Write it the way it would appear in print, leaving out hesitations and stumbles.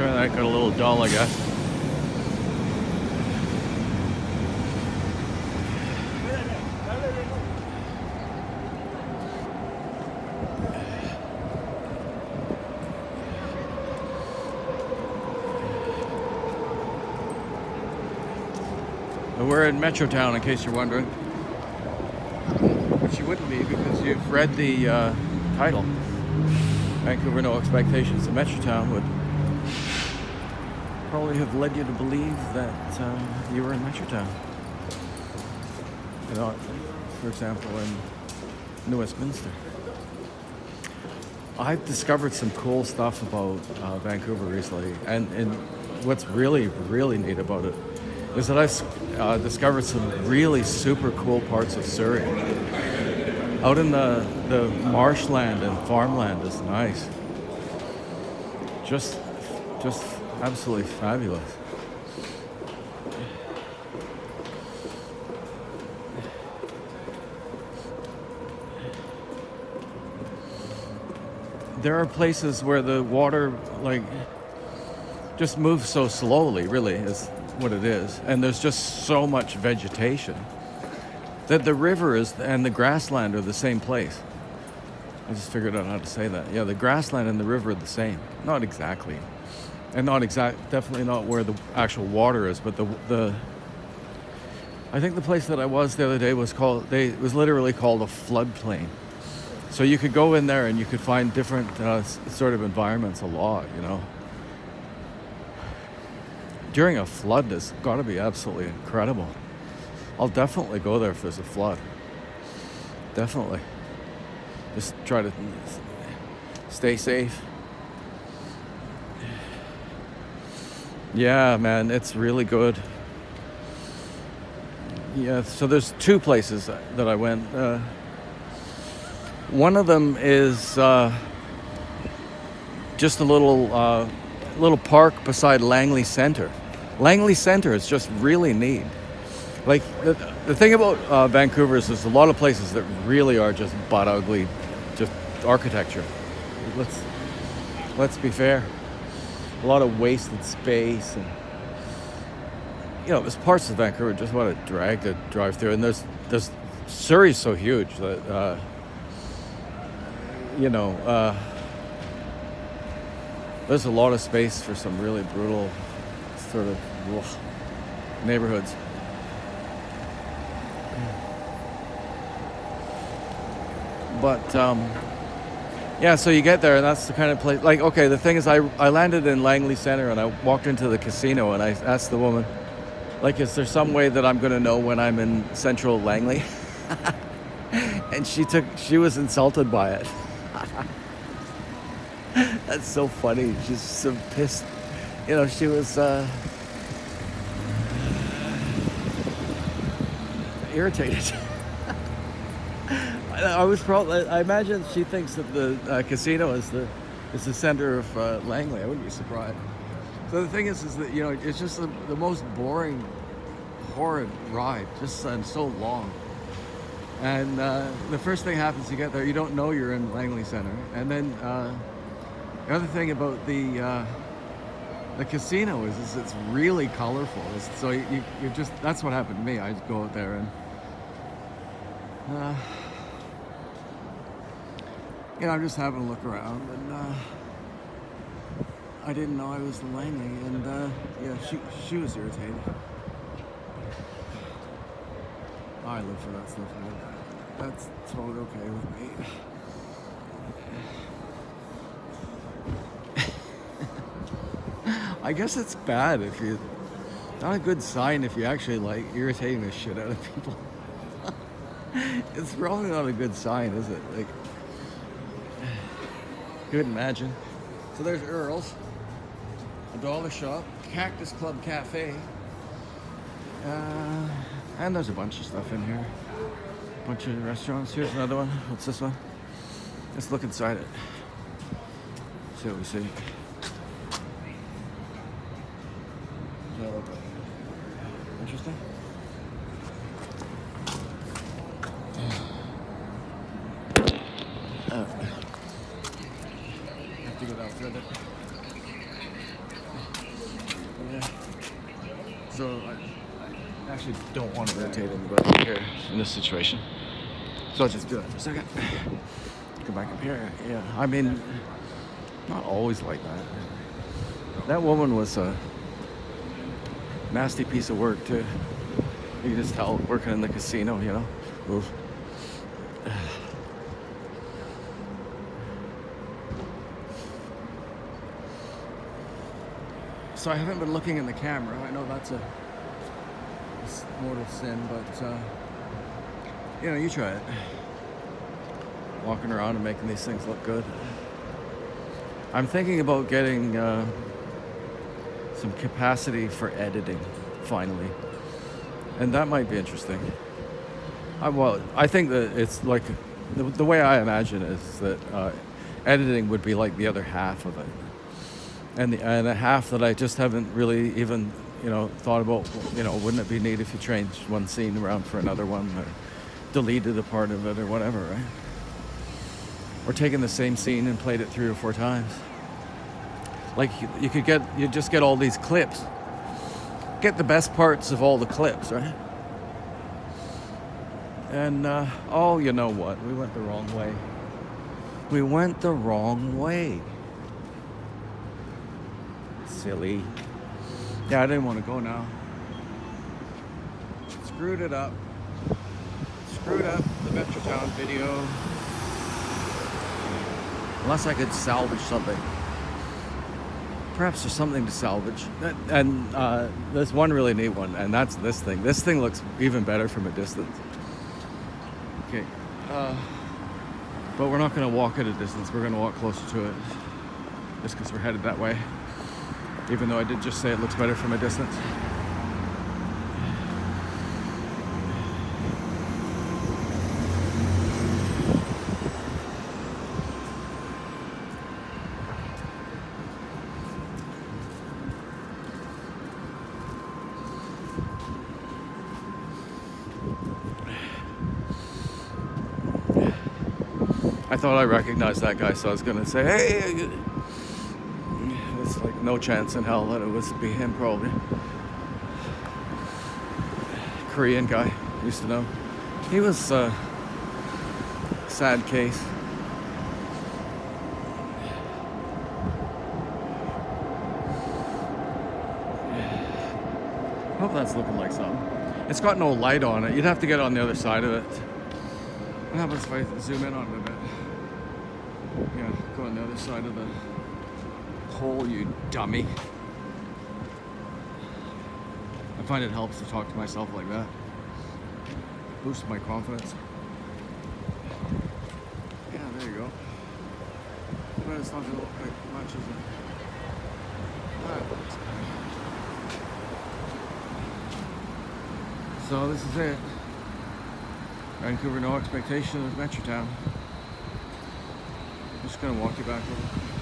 turn that got a little dull, I guess. We're in Metro Town, in case you're wondering. Which you wouldn't be because you've read the title. Vancouver, No Expectations. The Metro Town would probably have led you to believe that you were in Metro Town. You know, for example, in New Westminster. I've discovered some cool stuff about Vancouver recently, and what's really, really neat about it is that I've discovered some really super cool parts of Surrey. Out in the marshland and farmland is nice. Just absolutely fabulous. There are places where the water just moves so slowly, really, is what it is. And there's just so much vegetation that the river and the grassland are the same place. I just figured out how to say that. Yeah, the grassland and the river are the same. Not exactly. And definitely not where the actual water is, but I think the place that I was the other day was literally called a floodplain. So you could go in there and you could find different sort of environments a lot, you know. During a flood, it's got to be absolutely incredible. I'll definitely go there if there's a flood. Definitely. Just try to stay safe. Yeah, man, it's really good. Yeah, so there's two places that I went. One of them is just a little park beside Langley Center. Langley Center is just really neat. Like, the thing about Vancouver is there's a lot of places that really are just butt ugly, just architecture. Let's be fair. A lot of wasted space, and you know, there's parts of Vancouver just what a drag to drive through. And there's Surrey's so huge that there's a lot of space for some really brutal sort of neighborhoods. But yeah, so you get there, and that's the kind of place. Like, okay, the thing is, I landed in Langley Center, and I walked into the casino, and I asked the woman, like, is there some way that I'm going to know when I'm in central Langley? And she was insulted by it. That's so funny. She's so pissed. You know, she was irritated. I imagine she thinks that the casino is the center of Langley. I wouldn't be surprised. So the thing is that, you know, it's just the most boring, horrid ride. Just so long. And the first thing happens, you get there, you don't know you're in Langley Center. And then the other thing about the casino is it's really colorful. So you just, that's what happened to me. I go out there and you know, I'm just having a look around, and I didn't know I was in Langley, and yeah, she was irritated. I live for that stuff. That's totally okay with me. I guess it's bad not a good sign if you actually like irritating the shit out of people. It's probably not a good sign, is it? Like, you couldn't imagine. So there's Earl's, a dollar shop, Cactus Club Cafe, and there's a bunch of stuff in here. A bunch of restaurants. Here's another one. What's this one? Let's look inside it. See what we see. Does that look interesting? Have to go down further. Yeah. So I actually don't want to rotate anybody here in this situation. So I'll just do it for a second. Come back up here. Yeah. I mean, not always like that. That woman was a nasty piece of work too. You can just tell working in the casino, you know. Oof. So I haven't been looking in the camera. I know that's a mortal sin, but you know, you try it. Walking around and making these things look good. I'm thinking about getting some capacity for editing, finally. And that might be interesting. I think that it's like, the way I imagine it is that editing would be like the other half of it. And the half that I just haven't really even, you know, thought about, you know, wouldn't it be neat if you changed one scene around for another one, or deleted a part of it or whatever, right? Or taken the same scene and played it 3 or 4 times. Like you just get all these clips. Get the best parts of all the clips, right? And, oh, you know what? We went the wrong way. We went the wrong way. Silly. Yeah, I didn't want to go now. Screwed it up. Screwed up the Petro Town video. Unless I could salvage something. Perhaps there's something to salvage. And there's one really neat one, and that's this thing. This thing looks even better from a distance. Okay. But we're not going to walk at a distance. We're going to walk closer to it. Just because we're headed that way. Even though I did just say it looks better from a distance. I thought I recognized that guy, so I was going to say, hey, it's like no chance in hell that it was be him, probably. Korean guy, used to know. He was a sad case. Hope that's looking like something. It's got no light on it. You'd have to get on the other side of it. What happens if I zoom in on it a bit? Yeah, go on the other side of the hole, you dummy. I find it helps to talk to myself like that. Boosts my confidence. Yeah, there you go. But it's not going to look like much, is it? So this is it. Vancouver, no expectation of Petro Town. I'm just going to walk you back over.